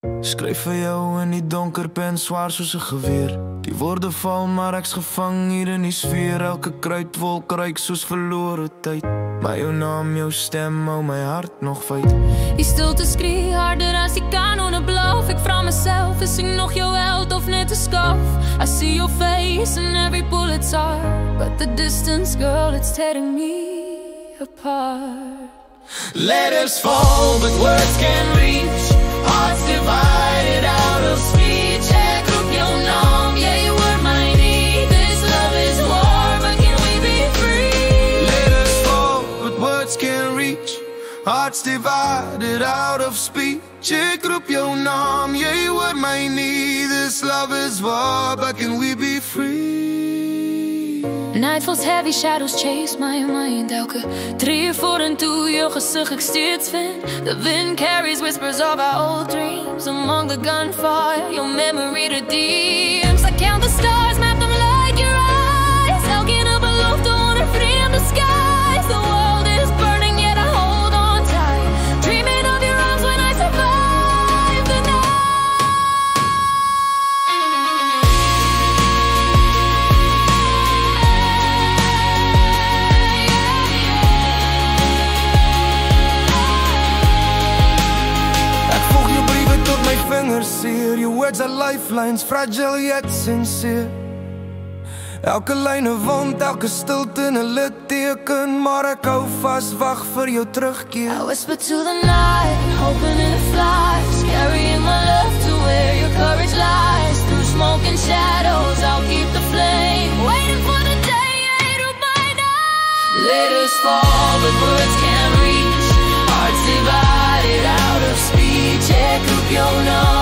Skryf vir jou in die donker pen, swaar soos 'n geweer. Die woorde val, maar ek's gevang hier in die sfeer. Elke kruidwolk ruik soos verlore tyd. Maar jou naam, jou stem, hou my hart nog veit. Die stilte skree harder as die kanone blaf. Ek vra myself, is ek nog jou held of net 'n skaf? I see your face in every bullet's heart, but the distance, girl, it's tearing me apart. Letters fall, but words can't reach. Hearts divided out of speech. Ek roep jou naam, yeah, you were my need. This love is war, but can we be free? Letters fall, but words can't reach. Hearts divided out of speech. Ek roep jou naam, yeah, you were my need. This love is war, but can we be free? Night falls heavy, shadows chase my mind. Elke tree vorentoe, jou gesig ek steeds vind. The wind carries whispers of our old dreams. Among the gunfire, your memory redeems. I count the stars, map them like your eyes. Elke belofte onder vreemde skies. The world is burning, yet I hold on tight. Dreaming of your arms when I survive the night. Vingers seer, your words are lifelines, fragile yet sincere. Elke lyn 'n wond, elke stilte 'n litteken, maar ek hou vas, wag vir jou terugkeer. I whisper to the night, hoping it flies, carrying my love to where your courage lies. Through smoke and shadows, I'll keep the flame, waiting for the day you root my name. Letters fall, but words can't reach. Hearts divided out of speech. Ek roep jou naam.